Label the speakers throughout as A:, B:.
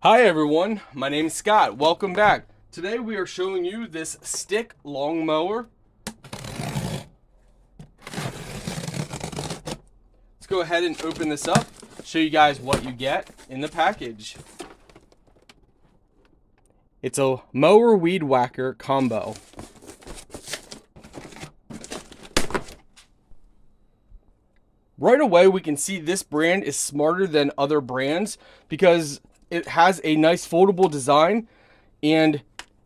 A: Hi everyone, my name is Scott. Welcome back. Today we are showing you this stick lawn mower. Let's go ahead and open this up, show you guys what you get in the package. It's a mower weed whacker combo. Right away we can see this brand is smarter than other brands because it has a nice foldable design, and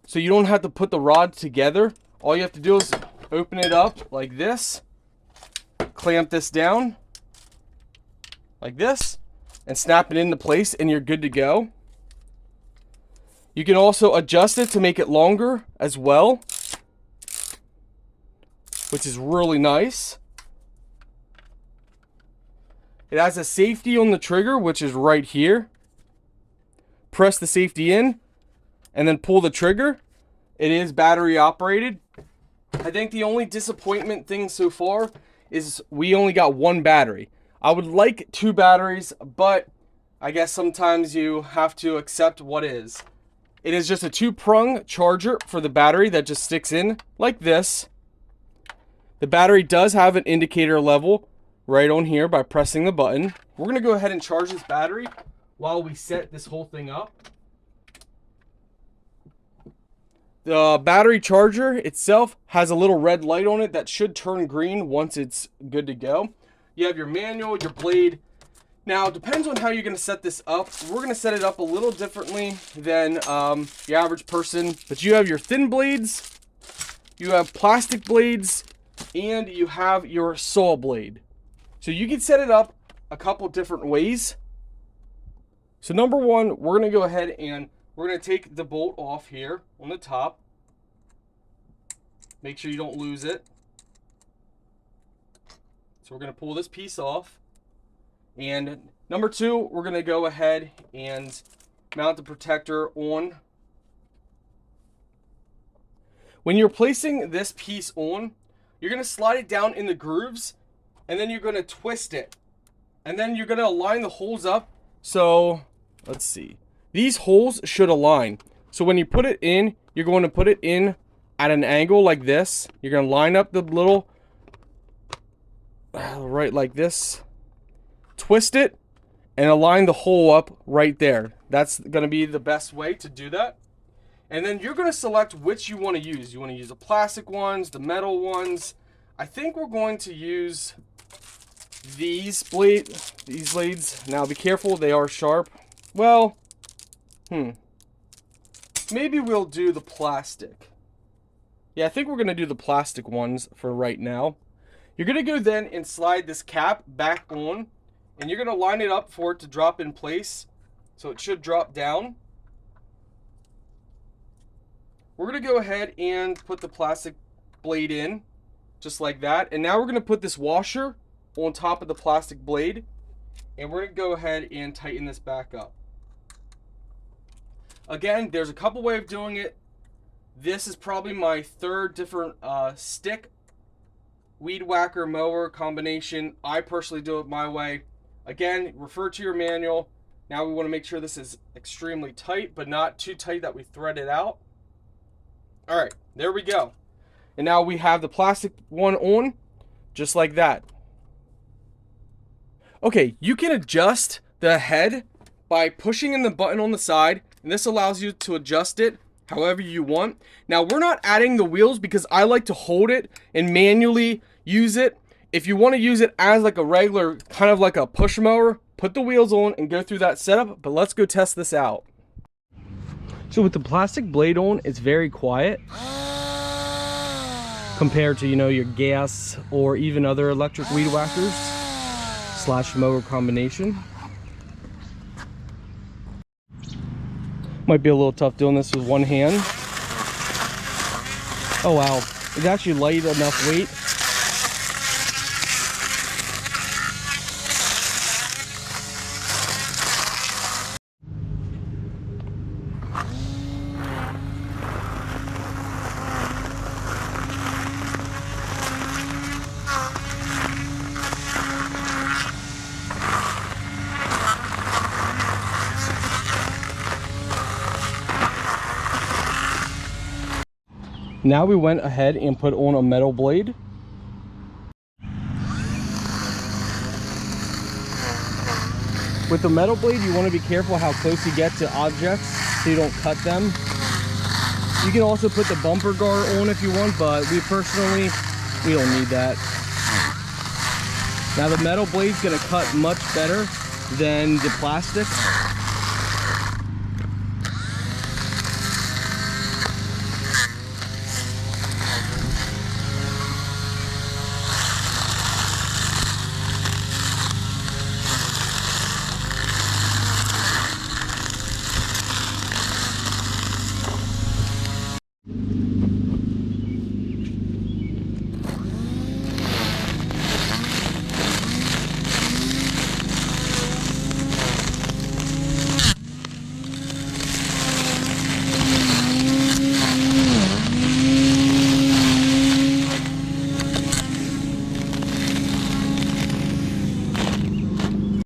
A: so you don't have to put the rod together. All you have to do is open it up like this, clamp this down like this, and snap it into place, and you're good to go. You can also adjust it to make it longer as well, which is really nice. It has a safety on the trigger, which is right here. Press the safety in and then pull the trigger. It is battery operated. I think the only disappointment thing so far is we only got one battery. I would like two batteries, but I guess sometimes you have to accept what is. It is just a two-prong charger for the battery that just sticks in like this. The battery does have an indicator level right on here by pressing the button. We're going to go ahead and charge this battery while we set this whole thing up. The battery charger itself has a little red light on it that should turn green once it's good to go. You have your manual, your blade. Now, it depends on how you're going to set this up. We're going to set it up a little differently than the average person. But you have your thin blades, you have plastic blades, and you have your saw blade. So you can set it up a couple different ways. So number one, we're going to go ahead and we're going to take the bolt off here on the top. Make sure you don't lose it. So we're going to pull this piece off. And number two, we're going to go ahead and mount the protector on. When you're placing this piece on, you're going to slide it down in the grooves, and then you're going to twist it. And then you're going to align the holes up. So let's see. These holes should align. So when you put it in, you're going to put it in at an angle like this. You're going to line up the little, right like this. Twist it and align the hole up right there. That's going to be the best way to do that. And then you're going to select which you want to use. You want to use the plastic ones, the metal ones. I think we're going to use these blades. Now be careful, they are sharp. Well, maybe we'll do the plastic. Yeah, I think we're going to do the plastic ones for right now. You're going to go then and slide this cap back on, and you're going to line it up for it to drop in place. So it should drop down. We're going to go ahead and put the plastic blade in, just like that. And now we're going to put this washer on top of the plastic blade, and we're going to go ahead and tighten this back up. Again, there's a couple ways of doing it. This is probably my third different stick weed whacker mower combination. I personally do it my way. Again, refer to your manual. Now we want to make sure this is extremely tight, but not too tight that we thread it out. All right, there we go. And now we have the plastic one on, just like that. Okay, you can adjust the head by pushing in the button on the side, and this allows you to adjust it however you want. Now, we're not adding the wheels because I like to hold it and manually use it. If you want to use it as like a regular, kind of like a push mower, put the wheels on and go through that setup, but let's go test this out. So with the plastic blade on, it's very quiet compared to, your gas or even other electric weed whackers / mower combination. Might be a little tough doing this with one hand. Oh wow, it's actually light enough weight. Now we went ahead and put on a metal blade. With the metal blade, you want to be careful how close you get to objects so you don't cut them. You can also put the bumper guard on if you want, but we don't need that. Now the metal blade's going to cut much better than the plastic.